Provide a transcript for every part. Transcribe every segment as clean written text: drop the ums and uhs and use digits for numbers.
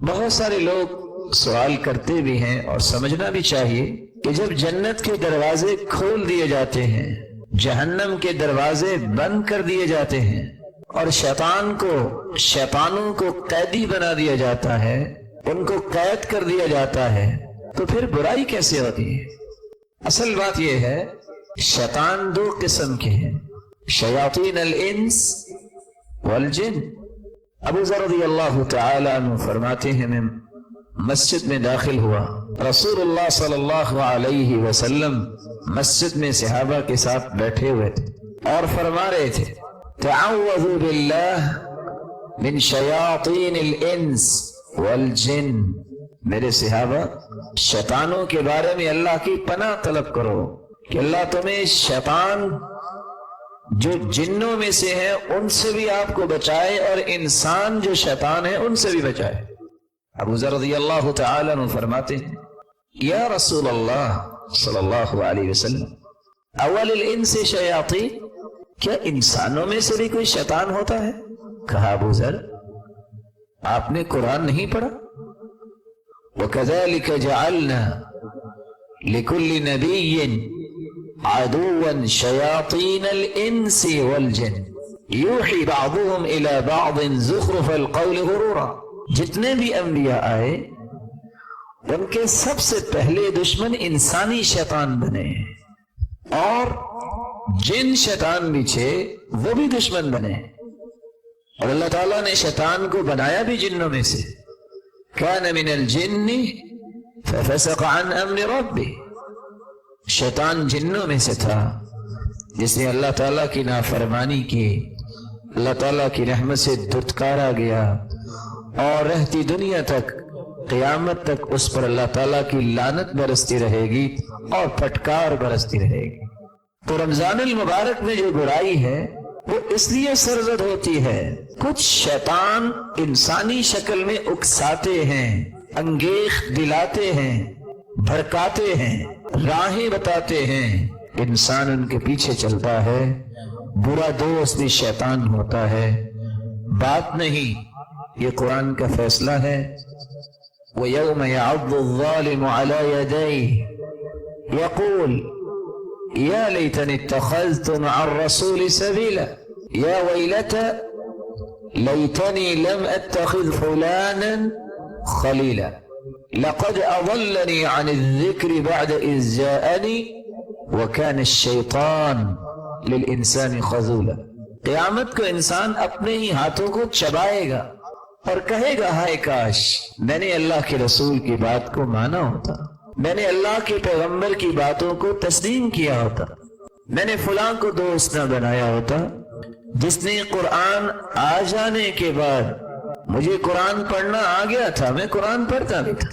بہت سارے لوگ سوال کرتے بھی ہیں اور سمجھنا بھی چاہیے کہ جب جنت کے دروازے کھول دیے جاتے ہیں، جہنم کے دروازے بند کر دیے جاتے ہیں اور شیطانوں کو قیدی بنا دیا جاتا ہے، ان کو قید کر دیا جاتا ہے، تو پھر برائی کیسے ہوتی ہے؟ اصل بات یہ ہے، شیطان دو قسم کے ہیں، شیاطین الانس والجن۔ ابو ذر رضی اللہ تعالی عنہ فرماتے ہیں، میں مسجد میں داخل ہوا، رسول اللہ صلی اللہ علیہ وسلم مسجد میں صحابہ کے ساتھ بیٹھے ہوئے تھے اور فرما رہے تھے تعوذوا باللہ من شیاطین الانس والجن۔ میرے صحابہ، شیطانوں کے بارے میں اللہ کی پناہ طلب کرو کہ اللہ تمہیں شیطان جو جنوں میں سے ہیں ان سے بھی آپ کو بچائے اور انسان جو شیطان ہے ان سے بھی بچائے۔ ابو ذر رضی اللہ تعالی عنہ فرماتے ہیں، یا رسول اللہ صلی اللہ علیہ وسلم، اول الانس شیاطین، کیا انسانوں میں سے بھی کوئی شیطان ہوتا ہے؟ کہا ابو ذر، آپ نے قرآن نہیں پڑھا؟ وَكَذَلِكَ جَعَلْنَا لِكُلِّ نَبِيٍّ عَدُوًّا شَيَاطِينَ الْإِنسِ وَالْجِنِّ يُوحِي بَعْضُهُمْ إِلَى بَعْضٍ زُخْرُفَ الْقَوْلِ غُرُورًا۔ جتنے بھی انبیاء آئے ان کے سب سے پہلے دشمن انسانی شیطان بنے اور جن شیطان بھی تھے وہ بھی دشمن بنے، اور اللہ تعالیٰ نے شیطان کو بنایا بھی جنوں میں سے، كان من الجن ففسق عن امر ربه، شیطان جنوں میں سے تھا جس نے اللہ تعالیٰ کی نافرمانی کی، اللہ تعالیٰ کی رحمت سے دھتکارا گیا اور رہتی دنیا تک، قیامت تک اس پر اللہ تعالیٰ کی لعنت برستی رہے گی اور پھٹکار برستی رہے گی۔ تو رمضان المبارک میں جو برائی ہے وہ اس لیے سرزد ہوتی ہے، کچھ شیطان انسانی شکل میں اکساتے ہیں، انگیخت دلاتے ہیں، بھڑکاتے ہیں، راہیں بتاتے ہیں، انسان ان کے پیچھے چلتا ہے، برا دوست بھی شیطان ہوتا ہے۔ بات نہیں، یہ قرآن کا فیصلہ ہے۔ وَيَوْمَ يَعَضُّ الظَّالِمُ عَلَى يَدَيْهِ يَقُولُ يَا لَيْتَنِي اتَّخَذْتُ مَعَ الرَّسُولِ سَبِيلًا يَا وَيْلَتَى لَيْتَنِي لَمْ أَتَّخِذْ فُلَانًا خَلِيلًا لَقَدْ أَضَلَّنِي عَنِ الذِّكْرِ بَعْدَ إِذْ جَاءَنِي وَكَانَ الشَّيْطَانُ لِلْإِنسَانِ خَذُولًا۔ قیامت کو انسان اپنے ہی ہاتھوں کو چبائے گا اور کہے گا، ہائے کاش میں نے اللہ کے رسول کی بات کو مانا ہوتا، میں نے اللہ کے پیغمبر کی باتوں کو تسلیم کیا ہوتا، میں نے فلاں کو دوست نہ بنایا ہوتا جس نے قرآن آ جانے کے بعد، مجھے قرآن پڑھنا آ گیا تھا، میں قرآن پڑھتا بھی تھا،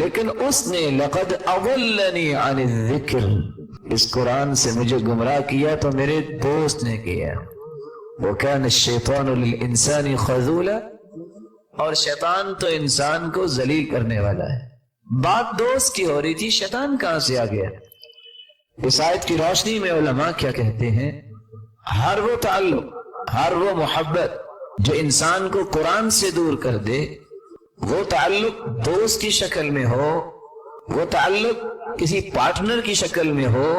لیکن اس نے لقد اضلنی عن الذکر، اس قرآن سے مجھے گمراہ کیا تو میرے دوست نے کیا۔ وَكَانَ الشَّيْطَانُ لِلْإِنسَانِ خَذُولًا، اور شیطان تو انسان کو ذلیل کرنے والا ہے۔ بات دوست کی ہو رہی تھی، شیطان کہاں سے آ گیا؟ اس آیت کی روشنی میں علماء کیا کہتے ہیں، ہر وہ تعلق، ہر وہ محبت جو انسان کو قرآن سے دور کر دے، وہ تعلق دوست کی شکل میں ہو، وہ تعلق کسی پارٹنر کی شکل میں ہو،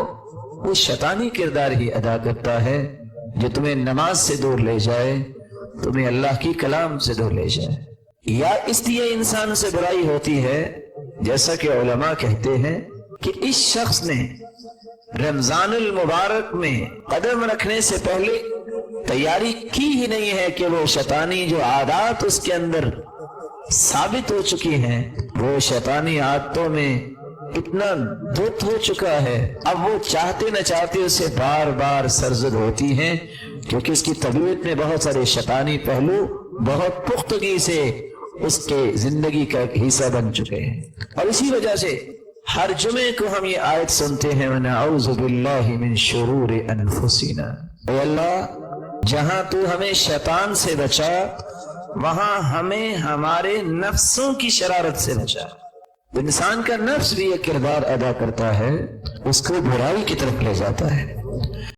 وہ شیطانی کردار ہی ادا کرتا ہے جو تمہیں نماز سے دور لے جائے، تمہیں اللہ کی کلام سے دور لے جائے۔ یا اس لیے انسان سے برائی ہوتی ہے، جیسا کہ علماء کہتے ہیں کہ اس شخص نے رمضان المبارک میں قدم رکھنے سے پہلے تیاری کی ہی نہیں ہے کہ وہ شیطانی جو عادات اس کے اندر ثابت ہو چکی ہیں، وہ شیطانی عادتوں میں اتنا دھت ہو چکا ہے، اب وہ چاہتے نہ چاہتے اسے بار بار سرزد ہوتی ہیں، کیونکہ اس کی طبیعت میں بہت سارے شیطانی پہلو بہت پختگی سے اس کے زندگی کا ایک حصہ بن چکے ہیں۔ اور اسی وجہ سے ہر جمعے کو ہم یہ آیت سنتے ہیں، وَنَعُوذُ بِاللَّهِ مِن شُرُورِ أَنفُسِنَا، اے اللہ جہاں تو ہمیں شیطان سے بچا، وہاں ہمیں ہمارے نفسوں کی شرارت سے بچا۔ انسان کا نفس بھی ایک کردار ادا کرتا ہے، اس کو برائی کی طرف لے جاتا ہے۔